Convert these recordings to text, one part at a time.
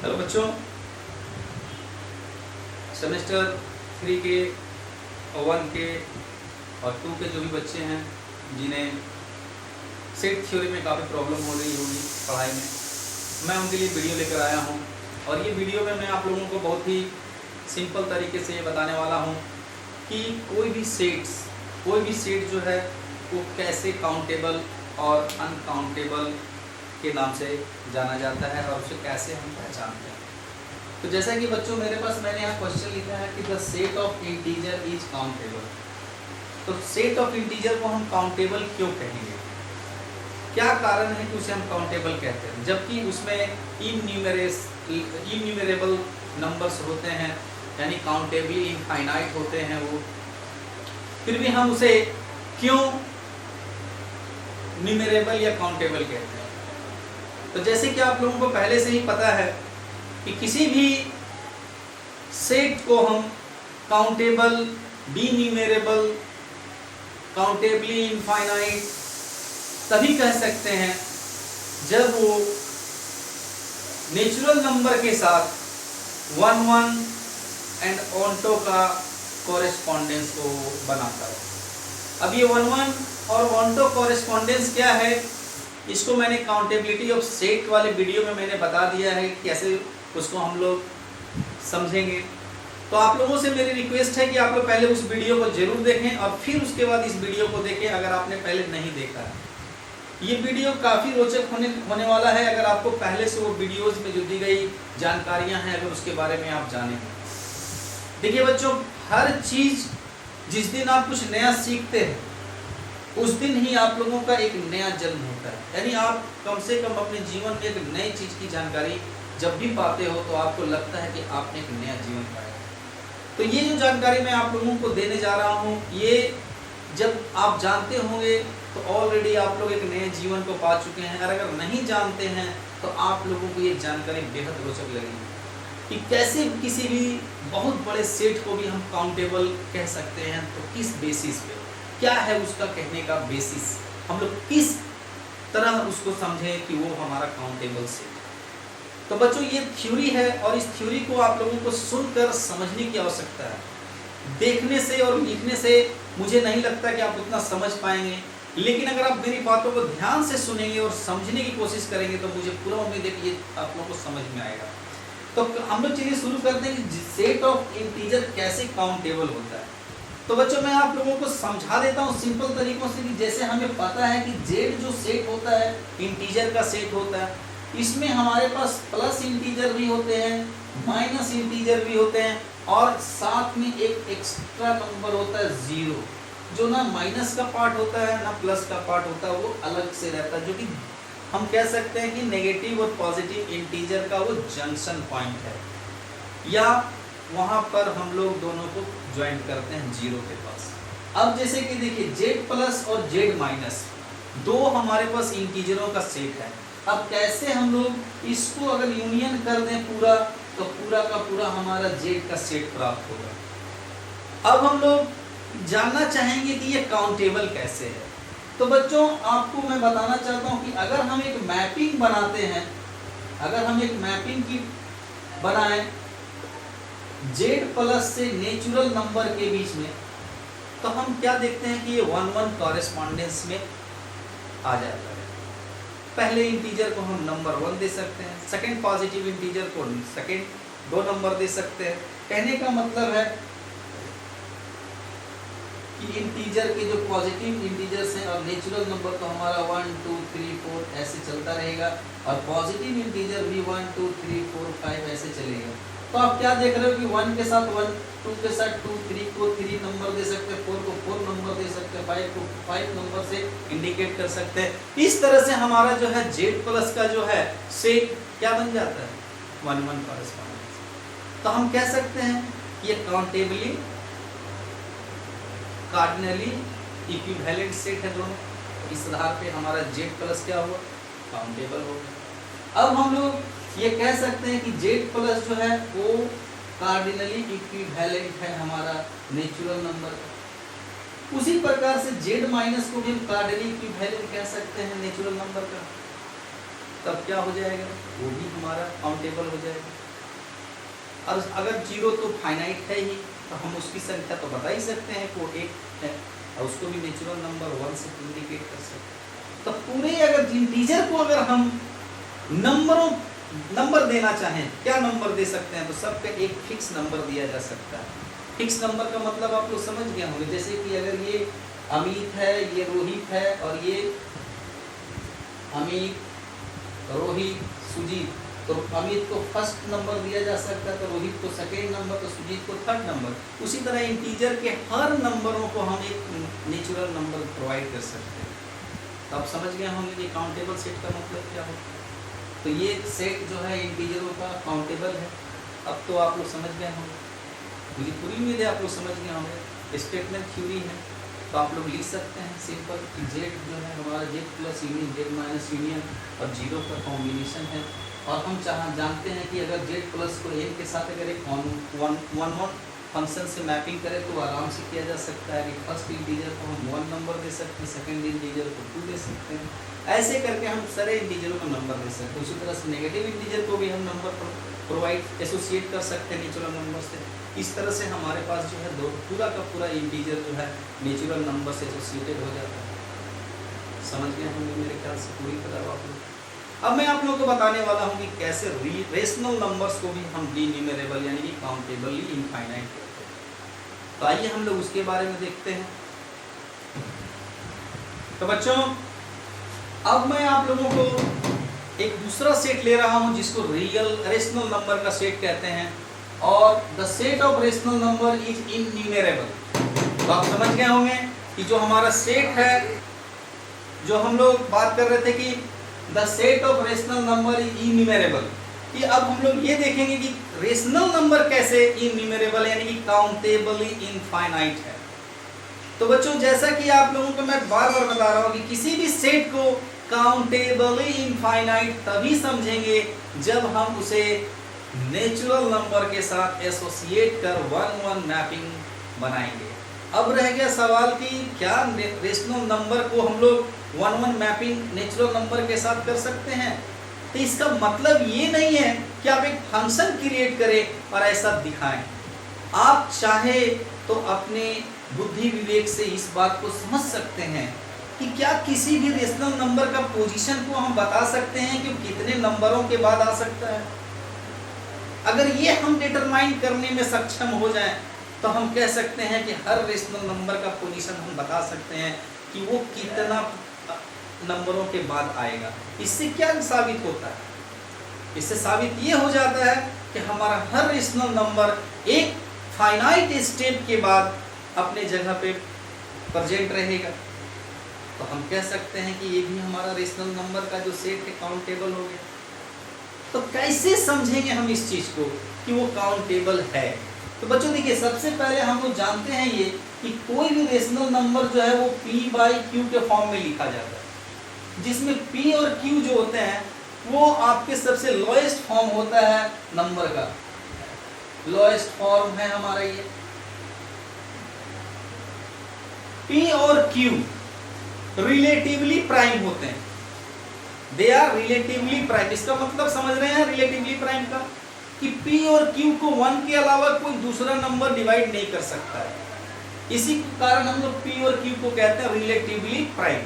Hello बच्चों, semester 3 के 1 के और 2 के जो भी बच्चे हैं जिन्हें सेट थ्योरी में काफ़ी प्रॉब्लम हो रही होगी पढ़ाई में, मैं उनके लिए वीडियो लेकर आया हूं। और ये वीडियो में मैं आप लोगों को बहुत ही सिंपल तरीके से ये बताने वाला हूं कि कोई भी सेट जो है वो कैसे काउंटेबल और अनकाउंटेबल के नाम से जाना जाता है और उसे कैसे हम पहचानते हैं। तो जैसा कि बच्चों मैंने यहाँ क्वेश्चन लिखा है कि the set of integer is countable. तो सेट ऑफ इंटीजर को हम काउंटेबल क्यों कहेंगे, क्या कारण है कि उसे हम काउंटेबल कहते हैं, जबकि उसमें इन्यूमरेबल नंबर्स होते हैं, यानी काउंटेबली इनफाइनाइट होते हैं वो, फिर भी हम उसे क्यों न्यूमरेबल या काउंटेबल कहते हैं। तो जैसे कि आप लोगों को पहले से ही पता है कि किसी भी सेट को हम काउंटेबल, डीन्यूमरेबल, काउंटेबली इनफाइनाइट तभी कह सकते हैं जब वो नेचुरल नंबर के साथ 1 1 एंड ऑन्टो का कॉरेस्पॉन्डेंस को बनाता है। अब ये 1 1 और ऑन्टो कॉरेस्पॉन्डेंस क्या है, इसको मैंने काउंटेबिलिटी ऑफ सेट वाले वीडियो में मैंने बता दिया है कैसे उसको हम लोग समझेंगे। तो आप लोगों से मेरी रिक्वेस्ट है कि आप लोग पहले उस वीडियो को जरूर देखें और फिर उसके बाद इस वीडियो को देखें अगर आपने पहले नहीं देखा है। ये वीडियो काफ़ी रोचक होने वाला है अगर आपको पहले से वो वीडियोस में जो दी गई जानकारियां हैं अगर उसके बारे में आप जानें। देखिए बच्चों, हर चीज़ जिस दिन आप कुछ नया सीखते हैं उस दिन ही आप लोगों का एक नया जन्म होता है, यानी आप कम से कम अपने जीवन में एक नई चीज़ की जानकारी जब भी पाते हो तो आपको लगता है कि आपने एक नया जीवन पाया। तो ये जो जानकारी मैं आप लोगों को देने जा रहा हूँ, ये जब आप जानते होंगे तो ऑलरेडी आप लोग एक नए जीवन को पा चुके हैं, और अगर नहीं जानते हैं तो आप लोगों को ये जानकारी बेहद रोचक लगेगी कि कैसे किसी भी बहुत बड़े सेट को भी हम काउंटेबल कह सकते हैं। तो किस बेसिस पे, क्या है उसका कहने का बेसिस, हम लोग किस तरह उसको समझें कि वो हमारा काउंटेबल सेट। तो बच्चों ये थ्योरी है और इस थ्योरी को आप लोगों को सुनकर समझने की आवश्यकता है। देखने से और लिखने से मुझे नहीं लगता कि आप उतना समझ पाएंगे, लेकिन अगर आप मेरी बातों को ध्यान से सुनेंगे और समझने की कोशिश करेंगे तो मुझे पूरा उम्मीद है कि ये आप लोगों को समझ में आएगा। तो हम लोग चलिए शुरू करते हैं कि सेट ऑफ इंटीजर कैसे काउंटेबल होता है। तो बच्चों मैं आप लोगों को समझा देता हूँ सिंपल तरीकों से कि जैसे हमें पता है कि जेड जो सेट होता है इंटीजर का सेट होता है, इसमें हमारे पास प्लस इंटीजर भी होते हैं, माइनस इंटीजर भी होते हैं, और साथ में एक एक्स्ट्रा नंबर होता है 0, जो ना माइनस का पार्ट होता है ना प्लस का पार्ट होता है, वो अलग से रहता है, जो कि हम कह सकते हैं कि नेगेटिव और पॉजिटिव इंटीजर का वो जंक्शन पॉइंट है, या वहाँ पर हम लोग दोनों को ज्वाइन करते हैं 0 के पास। अब जैसे कि देखिए जेड प्लस और जेड माइनस दो हमारे पास इंटीजरों का सेट है। अब कैसे हम लोग इसको अगर यूनियन कर दें पूरा, तो पूरा का पूरा हमारा जेड का सेट प्राप्त होगा। अब हम लोग जानना चाहेंगे कि ये काउंटेबल कैसे है। तो बच्चों आपको मैं बताना चाहता हूँ कि अगर हम एक मैपिंग बनाते हैं, अगर हम एक मैपिंग की बनाएं जेड प्लस से नेचुरल नंबर के बीच में, तो हम क्या देखते हैं कि ये 1 1 कॉरेस्पॉन्डेंस में आ जाता है। पहले इंटीजर को हम नंबर 1 दे सकते हैं, सेकंड पॉजिटिव इंटीजर को सेकंड 2 नंबर दे सकते हैं। कहने का मतलब है कि इंटीजर के जो पॉजिटिव इंटीजर्स हैं और नेचुरल नंबर तो हमारा 1 2 3 4 ऐसे चलता रहेगा, और पॉजिटिव इंटीजर भी 1 2 3 4 5 ऐसे चलेगा। तो आप क्या देख रहे हो कि 1 के साथ 1, 2 के साथ 2, 3 को 3 नंबर दे सकते हैं, 4 को 4 नंबर दे सकते हैं, 5 को 5 नंबर से इंडिकेट कर सकते हैं। इस तरह से हमारा जो है जेड प्लस का जो है सेट क्या बन जाता है 1 1 कॉरेस्पॉन्डेंस। तो हम कह सकते हैं ये काउंटेबली कार्डिनली इक्विवेलेंट सेट है दोनों। इस आधार पे हमारा जेड प्लस क्या हुआ, काउंटेबल हो गया। अब हम लोग ये कह सकते हैं कि जेड प्लस जो है वो कार्डिनली इक्विवेलेंट है हमारा नेचुरल नंबर का। उसी प्रकार से जेड माइनस को भी हम कार्डिनली इक्विवेलेंट कह सकते हैं नेचुरल नंबर का। तब क्या हो जाएगा, वो भी हमारा काउंटेबल हो जाएगा। और अगर 0 तो फाइनाइट है ही, तो हम उसकी संख्या तो बता ही सकते हैं वो 1 है, और उसको भी नेचुरल नंबर 1 से इंडिकेट कर सकते हैं। तो पूरे अगर इंटीजर को अगर हम नंबर देना चाहें, क्या नंबर दे सकते हैं, तो सबका एक फिक्स नंबर दिया जा सकता है। फिक्स नंबर का मतलब आप लोग समझ गए होंगे, जैसे कि अगर ये अमित है, ये रोहित है, और ये अमित, रोहित, सुजीत, तो अमित को फर्स्ट नंबर दिया जा सकता है, तो रोहित को सेकेंड नंबर, तो सुजीत को थर्ड नंबर। उसी तरह इंटीजर के हर नंबरों को हम एक नेचुरल नंबर प्रोवाइड कर सकते हैं। तो आप समझ गए होंगे कि काउंटेबल सेट का मतलब क्या होता है। तो ये सेट जो है इंटीजरों का काउंटेबल है। अब तो आप लोग समझ गए होंगे, मुझे पूरी उम्मीद है आप लोग समझ गए होंगे। स्टेटमेंट थ्योरी है, तो आप लोग लिख सकते हैं सिंपल कि जेड जो है हमारा Z plus union, Z minus union और 0 का कॉम्बिनेशन है। और हम जानते हैं कि अगर जेड प्लस को एन के साथ अगर एक वन फंक्शन से मैपिंग करें तो आराम से किया जा सकता है कि फर्स्ट इंटीजर को हम 1 नंबर दे सकते हैं, सेकंड इंटीजर को 2 दे सकते हैं। ऐसे करके हम सारे इंटीजरों को नंबर दे सकते हैं। उसी तरह से नेगेटिव इंटीजर को भी हम नंबर प्रोवाइड एसोसिएट कर सकते हैं नेचुरल नंबर से। इस तरह से हमारे पास जो है पूरा का पूरा इंटीजर जो है नेचुरल नंबर से एसोसिएटेड हो जाता है। समझ गए होंगे मेरे ख्याल से पूरी तरह आप लोग। अब मैं आप लोगों को बताने वाला हूं कि कैसे रेशनल नंबर्स को भी हम डिन्यूमरेबल यानी कि काउंटेबली इनफाइनाइट करते हैं। तो आइए हम लोग उसके बारे में देखते हैं। तो बच्चों, अब मैं आप लोगों को एक दूसरा सेट ले रहा हूं जिसको रेशनल नंबर का सेट कहते हैं, और the set of rational number is innumerable. तो आप समझ गए होंगे कि जो हमारा सेट है, जो हम लोग बात कर रहे थे कि the set of rational number is innumerable, कि अब हम लोग ये देखेंगे कि रेशनल नंबर कैसे इनन्यूमरेबल यानी कि काउंटेबली इनफाइनाइट है। तो बच्चों, जैसा कि आप लोगों को मैं बार बार बता रहा हूँ कि किसी भी सेट को काउंटेबली इनफाइनाइट तभी समझेंगे जब हम उसे नेचुरल नंबर के साथ एसोसिएट कर 1-1 मैपिंग बनाएंगे। अब रह गया सवाल कि क्या रेशनल नंबर को हम लोग 1-1 मैपिंग नेचुरल नंबर के साथ कर सकते हैं? तो इसका मतलब ये नहीं है कि आप एक फंक्शन क्रिएट करें और ऐसा दिखाएं। आप चाहे तो अपने बुद्धि विवेक से इस बात को समझ सकते हैं कि क्या किसी भी रेशनल नंबर का पोजीशन को हम बता सकते हैं कि कितने नंबरों के बाद आ सकता है। अगर ये हम डिटरमाइन करने में सक्षम हो जाएं तो हम कह सकते हैं कि हर रेशनल नंबर का पोजीशन हम बता सकते हैं कि वो कितना नंबरों के बाद आएगा। इससे क्या साबित होता है? इससे साबित ये हो जाता है कि हमारा हर रेशनल नंबर एक फाइनाइट स्टेप के बाद अपने जगह पे प्रेजेंट रहेगा। तो हम कह सकते हैं कि ये भी हमारा रेशनल नंबर का जो सेट है काउंटेबल हो गया। तो कैसे समझेंगे हम इस चीज को कि वो काउंटेबल है? तो बच्चों देखिए, सबसे पहले हम लोग जानते हैं ये कि कोई भी रेशनल नंबर जो है वो P/Q के फॉर्म में लिखा जाता है, जिसमें P और Q जो होते हैं वो आपके सबसे लोएस्ट फॉर्म होता है नंबर का। लोएस्ट फॉर्म है हमारा ये P और Q रिलेटिवली प्राइम होते हैं। They are relatively prime. इसका मतलब समझ रहे हैं रिलेटिवली प्राइम का, कि P और Q को 1 के अलावा कोई दूसरा नंबर डिवाइड नहीं कर सकता है। इसी कारण हम लोग P और Q को कहते हैं रिलेटिवली प्राइम।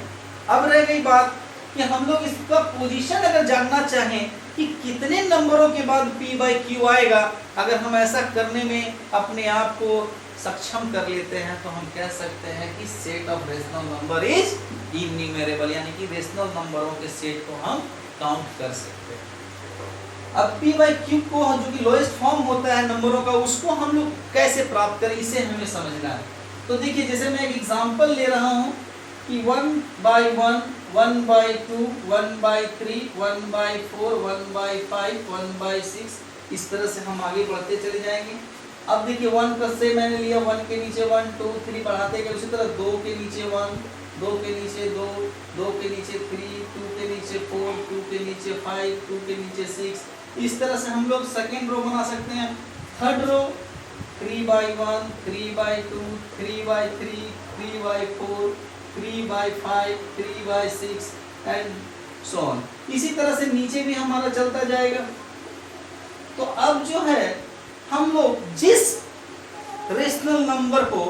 अब रह गई बात कि हम लोग इसका पोजीशन अगर जानना चाहें कि कितने नंबरों के बाद P/Q आएगा, अगर हम ऐसा करने में अपने आप को सक्षम कर लेते हैं तो हम कह सकते हैं कि set of rational number is innumerable, यानी कि रेशनल नंबरों के सेट को हम काउंट कर सकते हैं। अब P/Q को जो कि लोएस्ट फॉर्म होता है नंबरों का, उसको हम लोग कैसे प्राप्त करें, इसे हमें समझना है। तो देखिए, जैसे मैं एक एग्जांपल ले रहा हूं कि 1/1, 1/2, 1/3, 1/4, 1/5, 1/6, इस तरह से हम आगे बढ़ते चले जाएंगे। अब देखिए 1 से मैंने लिया, 1 के नीचे 1, 2, 3 बढ़ाते गए। उसी तरह 2 के नीचे 1, 2 के नीचे 2, 2 के नीचे 3, 2 के नीचे 4, 2 के नीचे 5, 2 के नीचे 6। इस तरह से हम लोग सेकेंड रो बना सकते हैं। Third row 3/1, 3/2, 3/3, 3/4, 3/5, 3/6 and so on. इसी तरह से नीचे भी हमारा चलता जाएगा। तो अब जो है हम लोग जिस रेशनल नंबर को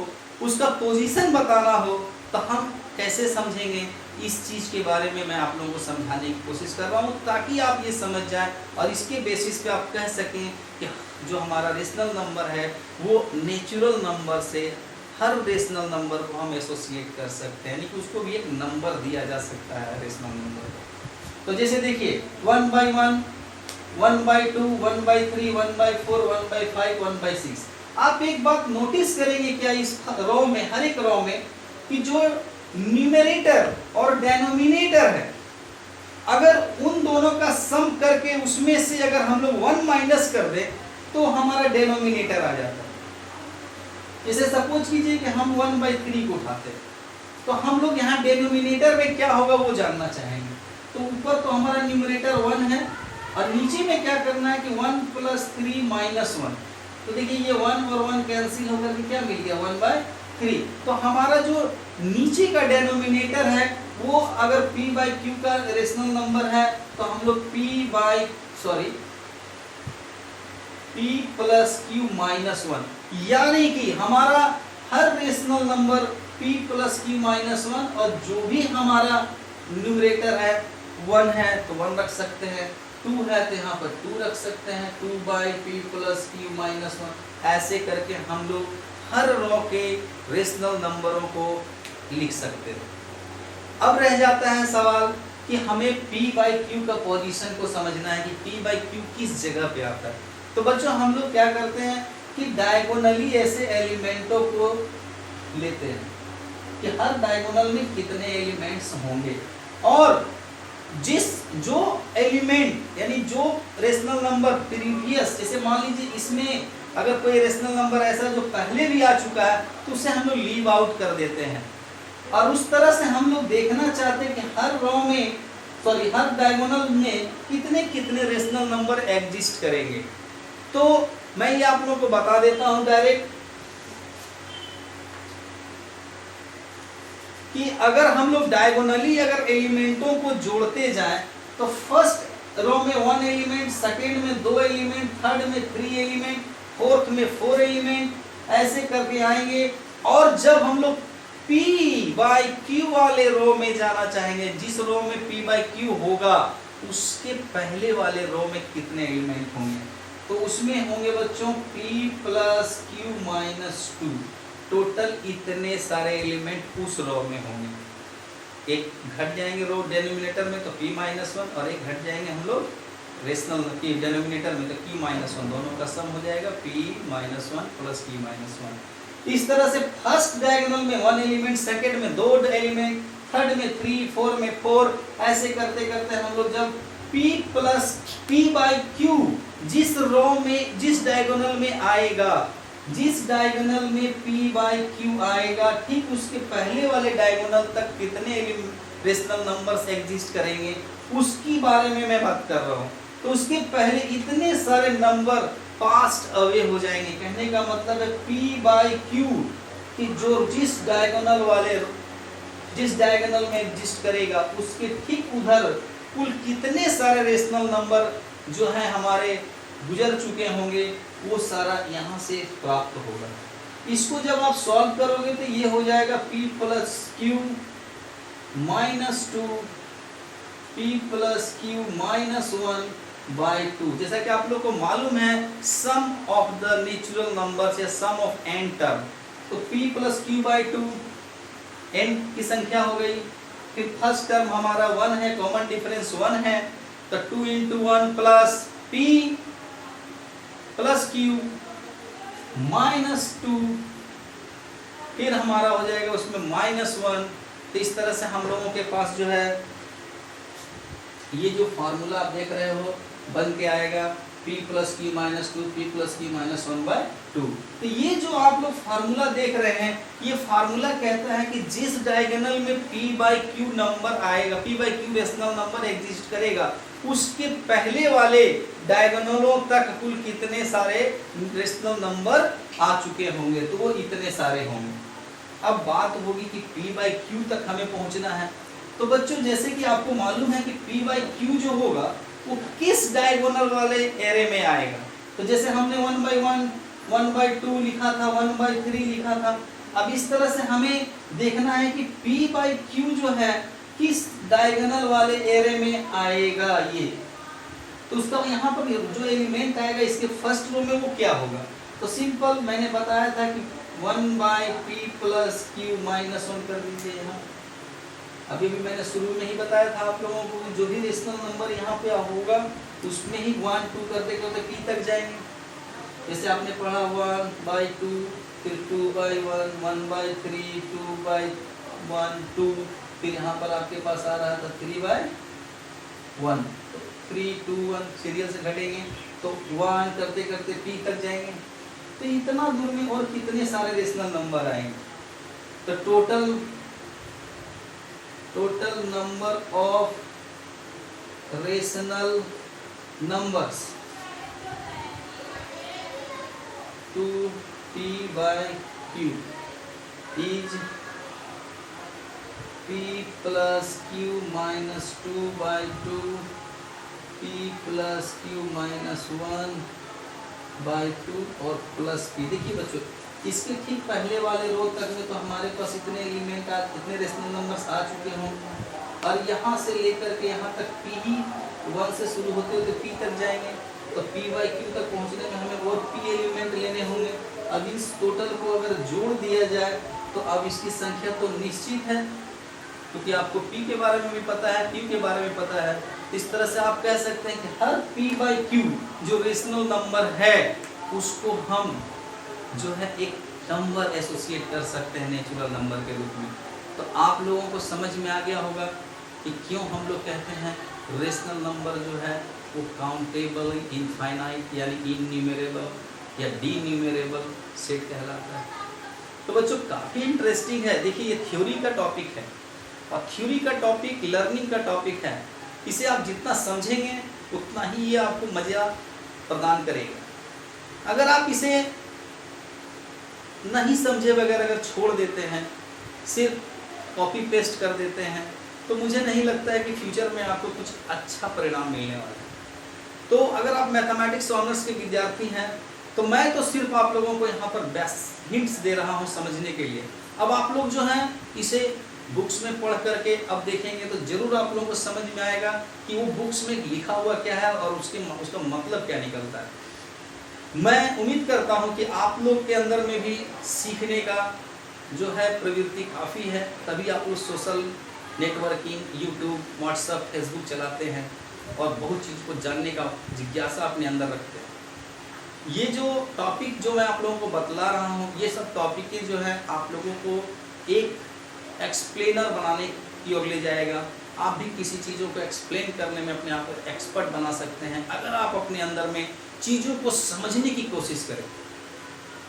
उसका पोजीशन बताना हो तो हम कैसे समझेंगे, इस चीज के बारे में मैं आप लोगों को समझाने की कोशिश कर रहा हूं, ताकि आप ये समझ जाएं और इसके बेसिस पे आप कह सकें कि जो हमारा रेशनल नंबर है वो नेचुरल नंबर से हर रेशनल नंबर को हम एसोसिएट कर सकते हैं, यानी कि उसको भी एक नंबर दिया जा सकता है रेशनल नंबर को। तो जैसे देखिए 1/1, 1/2, 1/3, 1/4, 1/5, 1/6। आप एक बात नोटिस करेंगे क्या इस रो में, हर एक रो में, कि जो न्यूमरेटर और डेनोमिनेटर है, अगर उन दोनों का सम करके उसमें से अगर हम लोग 1 माइनस कर दें तो हमारा डेनोमिनेटर आ जाता है। जैसे सपोज कीजिए कि हम 1/3 को उठाते हैं, तो हम लोग यहाँ डेनोमिनेटर में क्या होगा वो जानना चाहेंगे। तो ऊपर तो हमारा न्यूमरेटर 1 है और नीचे में क्या करना है कि 1 + 3 - 1। तो देखिए ये 1 और 1 कैंसिल होकर के क्या मिल गया 1/3। तो हमारा जो नीचे का डेनोमिनेटर है वो अगर p/q का रेशनल नंबर है तो हम लोग p + q - 1, यानी कि हमारा हर रेशनल नंबर p + q - 1, और जो भी हमारा न्यूमरेटर है 1 है तो 1 रख सकते हैं, 2 है तो यहाँ पर 2 रख सकते हैं, 2/p + q - 1। ऐसे करके हम लोग हर रो के रेशनल नंबरों को लिख सकते हैं। अब रह जाता है सवाल कि हमें p/q का पोजीशन को समझना है कि p/q किस जगह पे आता है। तो बच्चों हम लोग क्या करते हैं कि डायगोनली ऐसे एलिमेंटों को लेते हैं कि हर डायगोनल में कितने एलिमेंट्स होंगे, और जो एलिमेंट यानी जो रेशनल नंबर प्रीवियस, जैसे मान लीजिए इसमें अगर कोई रेशनल नंबर ऐसा जो पहले भी आ चुका है तो उसे हम लोग लीव आउट कर देते हैं, और उस तरह से हम लोग देखना चाहते हैं कि हर रो में हर डायगोनल में कितने कितने रेशनल नंबर एग्जिस्ट करेंगे। तो मैं ये आप लोगों को बता देता हूं डायरेक्ट कि अगर हम लोग डायगोनली अगर एलिमेंटों को जोड़ते जाएं तो फर्स्ट रो में 1 एलिमेंट, सेकेंड में 2 एलिमेंट, थर्ड में 3 एलिमेंट, फोर्थ में 4 एलिमेंट, ऐसे करके आएंगे। और जब हम लोग p/q वाले रो में जाना चाहेंगे, जिस रो में p/q होगा उसके पहले वाले रो में कितने एलिमेंट होंगे, तो उसमें होंगे बच्चों p + q - 2। टोटल इतने सारे एलिमेंट उस रो में होंगे। एक घट जाएंगे रो डेनोमिनेटर में तो p - 1, और एक घट जाएंगे हम लोग रेशनल डेनोमिनेटर में तो q - 1, दोनों का सम हो जाएगा p - 1 + q - 1। इस तरह से फर्स्ट डायगोनल में 1 एलिमेंट, सेकंड में 2 एलिमेंट, थर्ड में 3, 4 में 4, ऐसे करते करते हम लोग जब p/q जिस रो में जिस डायगोनल में आएगा, जिस डायगोनल में p/q आएगा, ठीक उसके पहले वाले डायगोनल तक कितने रेशनल नंबर्स एग्जिस्ट करेंगे उसकी बारे में मैं बात कर रहा हूँ। तो उसके पहले इतने सारे नंबर पास्ट अवे हो जाएंगे। कहने का मतलब है p/q कि जो जिस डायगोनल में एग्जिस्ट करेगा उसके ठीक उधर कुल कितने सारे रेशनल नंबर जो है हमारे गुजर चुके होंगे वो सारा यहाँ से प्राप्त होगा। इसको जब आप सॉल्व करोगे तो ये हो जाएगा p + q - 2, p + q - 1/2। जैसा कि आप लोग को मालूम है सम ऑफ द नेचुरल नंबर्स या सम ऑफ n टर्म, तो p + q/2 n की संख्या हो गई। फिर फर्स्ट टर्म हमारा 1 है, कॉमन डिफरेंस 1 है, तो 2 × 1 + p + q - 2, फिर हमारा हो जाएगा उसमें -1। तो इस तरह से हम लोगों के पास जो है ये जो फार्मूला आप देख रहे हो बन के आएगा p + q - 2, p + q - 1/2। तो ये जो आप लोग फार्मूला देख रहे हैं, ये फार्मूला कहता है कि जिस डायगोनल में p/q नंबर आएगा, p/q रेशनल नंबर एग्जिस्ट करेगा, उसके पहले वाले डायगोनलों तक कुल कितने सारे रेशनल नंबर आ चुके होंगे, तो वो इतने सारे होंगे। अब बात होगी कि p/q तक हमें पहुंचना है, तो बच्चों जैसे कि आपको मालूम है कि P बाई Q जो होगा वो किस डायगोनल वाले एरे में आएगा। तो जैसे हमने 1/1, 1/2 लिखा था, 1/3 लिखा था। अब इस तरह से हमें देखना है कि P बाई Q जो है किस डायगोनल वाले एरे में आएगा ये। तो उसका यहाँ पर जो एलिमेंट आएगा इसके फर्स्ट रो में वो क्या होगा। तो सिंपल मैंने बताया था कि 1/P प्लस Q माइनस 1 कर दीजिए यहाँ। अभी भी मैंने शुरू में ही बताया था आप लोगों को जो भी रेशनल नंबर यहाँ पे होगा उसमें ही 1 2 करते करते P तक जाएंगे। जैसे आपने पढ़ा 1/2, फिर 2/1, 1/3, 2/1, 2, फिर यहाँ पर आपके पास आ रहा था 3/1, 3 2 1 सीरियल से घटेंगे तो 1 करते करते P तक जाएंगे। तो इतना दूर में और कितने सारे रेशनल नंबर आएंगे। तो total number of rational numbers to P by Q is P plus Q minus 2/2, P plus Q minus 1/2 और प्लस P। देखिए बच्चों इसके ठीक पहले वाले रो तक में तो हमारे पास इतने एलिमेंट इतने रेशनल नंबर्स आ चुके हों और यहाँ से लेकर के यहाँ तक P ही 1 से शुरू होते होते P तक जाएंगे। तो P बाई Q तक पहुँचने में हमें और P एलिमेंट लेने होंगे। अब इस टोटल को अगर जोड़ दिया जाए तो अब इसकी संख्या तो निश्चित है क्योंकि आपको P के बारे में भी पता है, Q के बारे में पता है। इस तरह से आप कह सकते हैं कि हर P बाई Q जो रेशनल नंबर है उसको हम जो है एक नंबर एसोसिएट कर सकते हैं नेचुरल नंबर के रूप में। तो आप लोगों को समझ में आ गया होगा कि क्यों हम लोग कहते हैं रेशनल नंबर जो है वो काउंटेबल, इनफाइनाइट यानी इनन्यूमरेबल या डीन्यूमरेबल सेट कहलाता है। तो बच्चों काफ़ी इंटरेस्टिंग है। देखिए ये थ्योरी का टॉपिक है और थ्योरी का टॉपिक लर्निंग का टॉपिक है। इसे आप जितना समझेंगे उतना ही ये आपको मज़ा प्रदान करेगा। अगर आप इसे नहीं समझे बगैर अगर छोड़ देते हैं, सिर्फ कॉपी पेस्ट कर देते हैं, तो मुझे नहीं लगता है कि फ्यूचर में आपको कुछ अच्छा परिणाम मिलने वाला है। तो अगर आप मैथमेटिक्स ऑनर्स के विद्यार्थी हैं तो मैं तो सिर्फ आप लोगों को यहाँ पर बेस्ट हिंट्स दे रहा हूँ समझने के लिए। अब आप लोग जो हैं इसे बुक्स में पढ़ करके अब देखेंगे तो ज़रूर आप लोगों को समझ में आएगा कि वो बुक्स में लिखा हुआ क्या है और उसका मतलब क्या निकलता है। मैं उम्मीद करता हूं कि आप लोग के अंदर में भी सीखने का जो है प्रवृत्ति काफ़ी है, तभी आप लोग social networking, YouTube, WhatsApp, Facebook चलाते हैं और बहुत चीज़ को जानने का जिज्ञासा अपने अंदर रखते हैं। ये जो टॉपिक जो मैं आप लोगों को बतला रहा हूँ ये सब टॉपिक जो है आप लोगों को एक एक्सप्लेनर बनाने की ओर ले जाएगा। आप भी किसी चीज़ों को एक्सप्लेन करने में अपने आप को एक्सपर्ट बना सकते हैं अगर आप अपने अंदर में चीज़ों को समझने की कोशिश करें।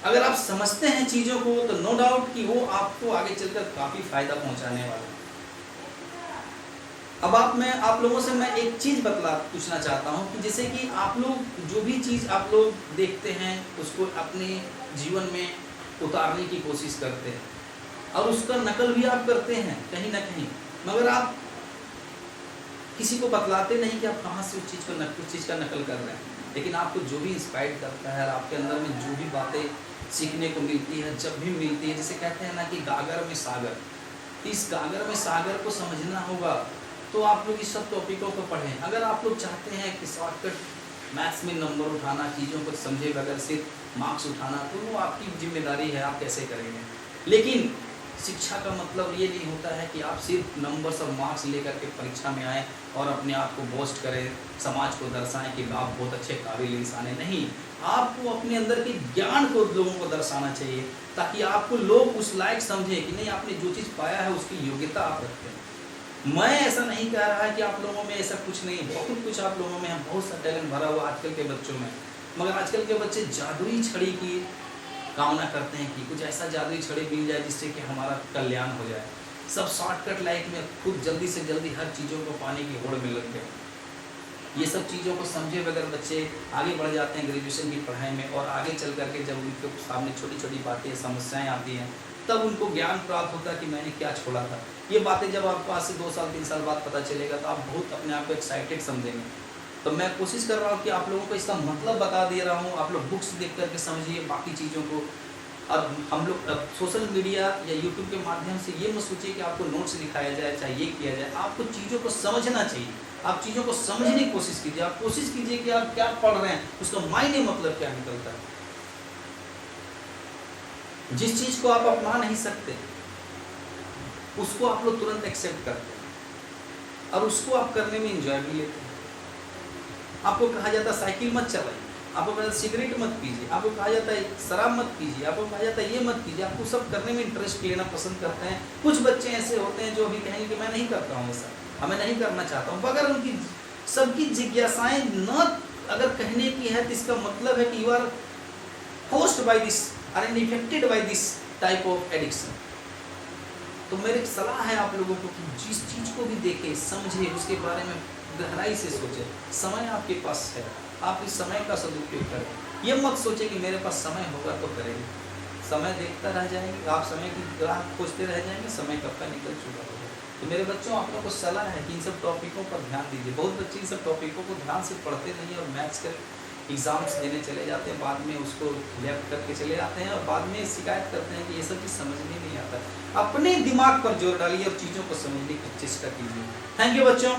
अगर आप समझते हैं चीज़ों को तो नो डाउट कि वो आपको आगे चलकर काफ़ी फायदा पहुंचाने वाला है। अब आप लोगों से मैं एक चीज़ पूछना चाहता हूं कि जैसे कि आप लोग जो भी चीज़ आप लोग देखते हैं उसको अपने जीवन में उतारने की कोशिश करते हैं और उसका नकल भी आप करते हैं कहीं ना कहीं, मगर आप किसी को बतलाते नहीं कि आप कहाँ से उस चीज़ का नकल कर रहे हैं। लेकिन आपको जो भी इंस्पायर करता है, आपके अंदर में जो भी बातें सीखने को मिलती है, जब भी मिलती है, जैसे कहते हैं ना कि गागर में सागर, इस गागर में सागर को समझना होगा तो आप लोग इस सब टॉपिकों को पढ़ें। अगर आप लोग चाहते हैं कि शॉर्टकट मैथ्स में नंबर उठाना, चीज़ों को समझे बगैर सिर्फ मार्क्स उठाना, तो वो आपकी जिम्मेदारी है, आप कैसे करेंगे। लेकिन शिक्षा का मतलब ये नहीं होता है कि आप सिर्फ नंबर्स और मार्क्स लेकर के परीक्षा में आएँ और अपने आप को बोस्ट करें, समाज को दर्शाएं कि आप बहुत अच्छे काबिल इंसान हैं। नहीं, आपको अपने अंदर के ज्ञान को लोगों को दर्शाना चाहिए ताकि आपको लोग उस लायक समझें कि नहीं, आपने जो चीज़ पाया है उसकी योग्यता आप रखते हैं। मैं ऐसा नहीं कह रहा है कि आप लोगों में ऐसा कुछ नहीं, बहुत कुछ आप लोगों में है, बहुत सा टैलेंट भरा हुआ आजकल के बच्चों में, मगर आजकल के बच्चे जादुई छड़ी की कामना करते हैं कि कुछ ऐसा जादुई छड़ी मिल जाए जिससे कि हमारा कल्याण हो जाए। सब शॉर्टकट लाइफ में खुद जल्दी से जल्दी हर चीज़ों को पाने की होड़ में लग गए। ये सब चीज़ों को समझे बगैर बच्चे आगे बढ़ जाते हैं ग्रेजुएशन की पढ़ाई में, और आगे चल करके जब उनके सामने छोटी छोटी बातें, समस्याएं आती हैं तब उनको ज्ञान प्राप्त होता है कि मैंने क्या छोड़ा था। ये बातें जब आपको आज से 2 साल 3 साल बाद पता चलेगा तो आप बहुत अपने आप को एक्साइटेड समझेंगे। तो मैं कोशिश कर रहा हूँ कि आप लोगों को इसका मतलब बता दे रहा हूँ, आप लोग बुक्स देख करके समझिए बाकी चीज़ों को। अब हम लोग सोशल मीडिया या यूट्यूब के माध्यम से ये मत सोचिए कि आपको नोट्स दिखाया जाए, चाहे ये किया जाए। आपको चीज़ों को समझना चाहिए, आप चीज़ों को समझने की कोशिश कीजिए। आप कोशिश कीजिए कि आप क्या पढ़ रहे हैं, उसका मायने मतलब क्या निकलता है। जिस चीज़ को आप अपना नहीं सकते उसको आप लोग तुरंत एक्सेप्ट करते हैं और उसको आप करने में इंजॉय भी लेते हैं। आपको कहा जाता है साइकिल मत चलाइए, आपको कहा जाता है सिगरेट मत पीजिए, आपको कहा जाता है शराब मत पीजिए, आपको कहा जाता है ये मत कीजिए। आपको सब करने में इंटरेस्ट लेना पसंद करते हैं। कुछ बच्चे ऐसे होते हैं जो अभी कहेंगे कि मैं नहीं करता हूँ ऐसा, हमें नहीं करना चाहता हूँ। अगर उनकी सबकी जिज्ञासाएं न अगर कहने की है तो इसका मतलब है कि you are forced by this or infected by this type of addiction. तो मेरी सलाह है आप लोगों को कि जिस चीज़ को भी देखें, समझे, उसके बारे में गहराई से सोचें। समय आपके पास है, आप इस समय का सदुपयोग करें। ये मत सोचें कि मेरे पास समय होगा तो करेंगे। समय देखता रह जाएंगे, आप समय की राह खोजते रह जाएंगे, समय कब का निकल चुका होगा। तो मेरे बच्चों, आप लोगों को सलाह है कि इन सब टॉपिकों पर ध्यान दीजिए। बहुत बच्चे इन सब टॉपिकों को ध्यान से पढ़ते नहीं और मैथ्स के एग्ज़ाम्स देने चले जाते हैं, बाद में उसको लेफ्ट करके चले जाते हैं और बाद में शिकायत करते हैं कि ये सब चीज़ समझ में नहीं आता। अपने दिमाग पर जोर डालिए और चीज़ों को समझने की चेष्टा कीजिए। थैंक यू बच्चों।